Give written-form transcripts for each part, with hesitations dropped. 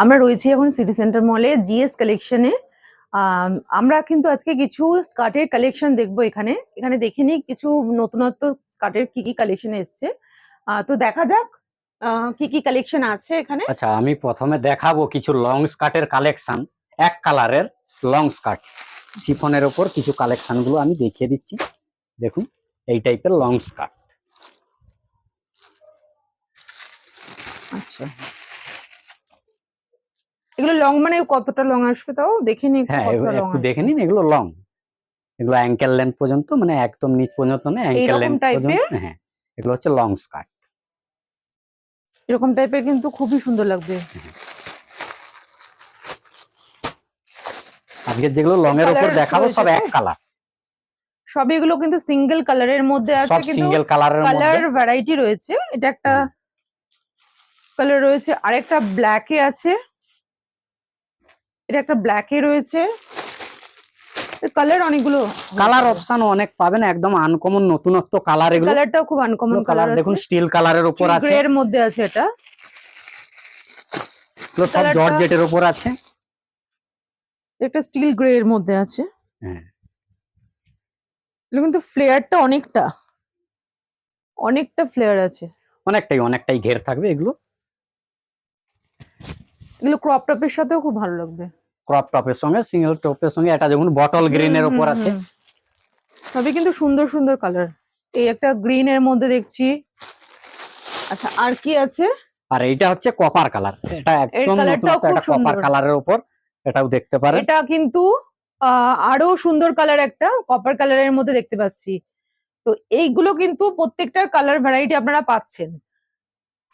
আমরা রয়েছি এখন সিটি সেন্টার মলে জিএস কালেকশনে। আমরা কিন্তু আজকে কিছু স্কার্টের কালেকশন দেখবো এখানে। এখানে দেখে নিই কিছু নতুনত্ব স্কার্টের কি কি কালেকশন এসছে। তো দেখা যাক কি কি কালেকশন আছে এখানে। আচ্ছা, আমি প্রথমে দেখাবো কিছু লং স্কার্টের কালেকশন। এক কালারের লং স্কার্ট শিফনের উপর কিছু কালেকশন গুলো আমি দেখিয়ে দিচ্ছি। দেখুন, এই টাইপের লং স্কার্ট। আচ্ছা, এগুলো লং মানে কতটা লং আসবে তাও দেখে নিই। হ্যাঁ, একটু দেখে নিন। এগুলো লং, এগুলো অ্যাঙ্কেল লেন্থ পর্যন্ত, মানে একদম নিচ পর্যন্ত না, অ্যাঙ্কেল লেন্থ পর্যন্ত। হ্যাঁ, এগুলো হচ্ছে লং স্কার্ট। এরকম টাইপের কিন্তু খুবই সুন্দর লাগবে। আজকে যেগুলো লং এর উপর দেখাবো সব এক কালার। সব এগুলো কিন্তু সিঙ্গেল কালারের মধ্যে আছে, সব কিন্তু সিঙ্গেল কালারের মধ্যে কালার ভ্যারাইটি রয়েছে। এটা একটা কালার রয়েছে, আরেকটা ব্ল্যাকে আছে, এটা একটা ব্ল্যাকে রয়েছে। কালার অনেকগুলো, কালার অপশন অনেক পাবেন, একদম আনকমন নতুনত্ব কালার। এগুলো কালারটাও খুব আনকমন কালার আছে। দেখুন, স্টিল কালারের উপর আছে, গ্রে এর মধ্যে আছে। এটা এগুলো সব জর্জেটের উপর আছে। একটা স্টিল গ্রে এর মধ্যে আছে। হ্যাঁ, এটা কিন্তু ফ্লেয়ারটা অনেকটা ফ্লেয়ার আছে, অনেকটাই ঘের থাকবে। এগুলো ক্রপ টপের সাথেও খুব ভালো লাগবে। ক্রপ টপের সঙ্গে, সিঙ্গেল টপের সঙ্গে। এটা দেখুন বটল গ্রিন এর উপর আছে। সবই কিন্তু সুন্দর সুন্দর কালার। এই একটা গ্রিন এর মধ্যে দেখছি। আচ্ছা, আর কি আছে? আর এইটা হচ্ছে কপার কালার। এটা একদম নতুন একটা কপার কালারের উপর, এটাও দেখতে পারেন। এটা কিন্তু আরো সুন্দর কালার, একটা কপার কালারের মধ্যে দেখতে পাচ্ছি। তো এইগুলো কিন্তু প্রত্যেকটার কালার ভ্যারাইটি আপনারা পাচ্ছেন।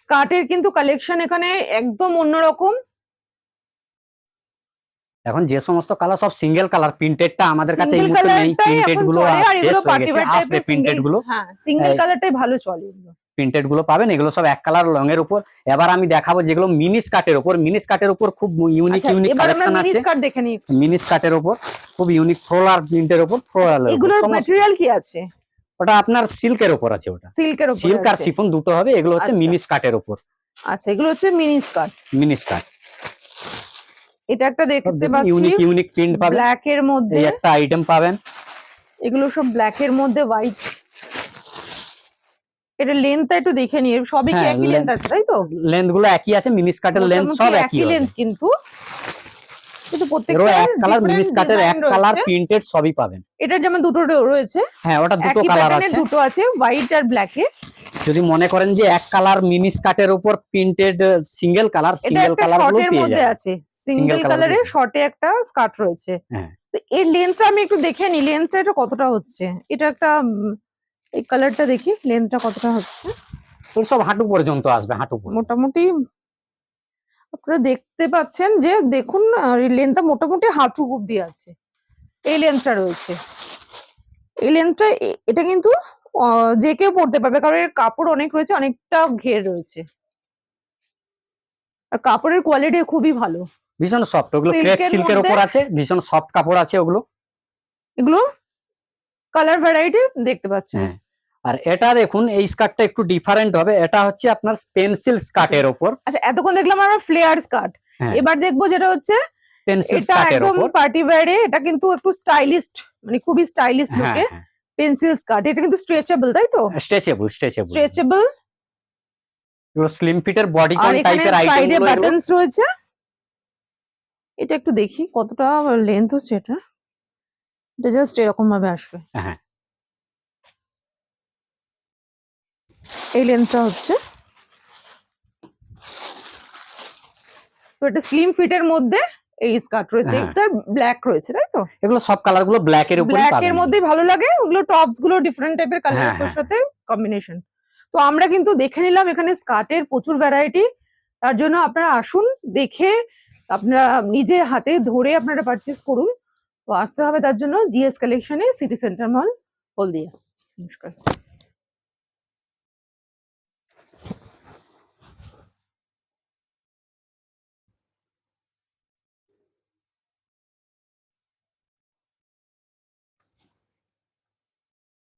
স্কার্টের কিন্তু কালেকশন এখানে একদম অন্যরকম। এখন যে সমস্ত কালার সব সিঙ্গেল কালার, প্রিন্টেডটা আমাদের কাছে এই মুহূর্তে নেই। প্রিন্টেড গুলো শেষ হয়ে গেছে, আসবে প্রিন্টেড গুলো। হ্যাঁ, সিঙ্গেল কালারটাই ভালো চলে। প্রিন্টেড গুলো পাবেন, এগুলো সব এক কালার লং এর উপর। এবার আমি দেখাবো যেগুলো মিনি স্কার্টের উপর। মিনি স্কার্টের উপর খুব ইউনিক কালেকশন আছে। মিনি স্কার্টের উপর খুব ইউনিক ফ্লোরাল প্রিন্টের উপর। ফ্লোরাল, এগুলোর ম্যাটেরিয়াল কি আছে? ওটা আপনার সিল্কের উপর আছে। ওটা সিল্ক আর শিফন দুটো হবে। এগুলো হচ্ছে মিনি স্কার্টের উপর। আচ্ছা, এগুলো হচ্ছে মিনি স্কার্ট। মিনি স্কার্ট, এটা একটা দেখতে পাচ্ছি ইউনিক প্রিন্ট পাবেন। ব্ল্যাক এর মধ্যে এই একটা আইটেম পাবেন। এগুলো সব ব্ল্যাক এর মধ্যে হোয়াইট। এটা লেন্থটা একটু দেখে নিই। সবই কি একই লেন্থ আছে, তাই তো? লেন্থ গুলো একই আছে, মিনি স্কার্টের লেন্থ সব একই লেন্থ, কিন্তু প্রত্যেকটা এক কালার। মিনি স্কার্টের এক কালার, প্রিন্টেড সবই পাবেন। এটার যেমন দুটো রয়েছে। হ্যাঁ, ওটা দুটো কালার আছে, দুটো আছে, হোয়াইট আর ব্ল্যাক এ। যদি মনে করেন যে এক কালার মিনি স্কার্টের উপর printed single colour, single colour গুলো পেয়ে মধ্যে আছে। সিঙ্গেল কালারে শর্টে একটা স্কার্ট রয়েছে। তো এর লেন্থটা আমি একটু দেখে নি, লেন্থটা এটা কতটা হচ্ছে। এটা একটা এই কালারটা দেখি লেন্থটা কতটা হচ্ছে। তোর সব হাঁটু পর্যন্ত আসবে, হাঁটু মোটামুটি আপনারা দেখতে পাচ্ছেন যে দেখুন লেন্থটা মোটামুটি হাঁটু অব্দি আছে। এই লেন্থটা রয়েছে, এই লেন্থটা। এটা কিন্তু যে কেউ পড়তে পারবে, কারণ এর কাপড় অনেক রয়েছে, অনেকটা ঘের রয়েছে। আর কাপড়ের কোয়ালিটি খুবই ভালো, ভীষণ সফট। ওগুলো ক্রেপ সিল্কের উপর আছে, ভীষণ সফট কাপড় আছে ওগুলো। এগুলো কালার ভ্যারাইটি দেখতে পাচ্ছেন। আর এটা দেখুন, এই স্কার্টটা একটু ডিফারেন্ট হবে। এটা হচ্ছে আপনার পেন্সিল স্কার্টের উপর। আচ্ছা, এতক্ষণ দেখলাম আমরা ফ্লেয়ার স্কার্ট, এবার দেখবো যেটা হচ্ছে পেন্সিল স্কার্টের উপর। পার্টি ওয়্যারে এটা কিন্তু একটু স্টাইলিস্ট, মানে খুবই স্টাইলিশ লুকে পেন্সিল স্কার্ট। এটা কিন্তু স্ট্রেচেবল, তাই তো? স্ট্রেচেবল। এগুলো স্লিম ফিটের বডিকন টাইপের আইটেম। সাইডে বাটনস রয়েছে। এটা একটু দেখি কতটা লেন্থ হচ্ছে। এটা জাস্ট এরকম ভাবে আসবে। হ্যাঁ, এই লেন্থটা হচ্ছে। তো এটা স্লিম ফিটের মধ্যে এই স্কার্ট রয়েছে। এটা ব্ল্যাক রয়েছে, তাই তো? এগুলো সব কালার গুলো ব্ল্যাক এর উপরই পাবেন। ব্ল্যাক এর মধ্যেই ভালো লাগে। ওগুলো টপস গুলো ডিফারেন্ট টাইপের কালারের সাথে কম্বিনেশন। তো আমরা কিন্তু দেখে নিলাম এখানে স্কার্টের প্রচুর ভ্যারাইটি। তার জন্য আপনারা আসুন, দেখে আপনারা নিজে হাতে ধরে আপনারা পারচেস করুন। তো আসতে হবে তার জন্য জিএস কালেকশনে, সিটি সেন্টার মল, হলদিয়া। নমস্কার।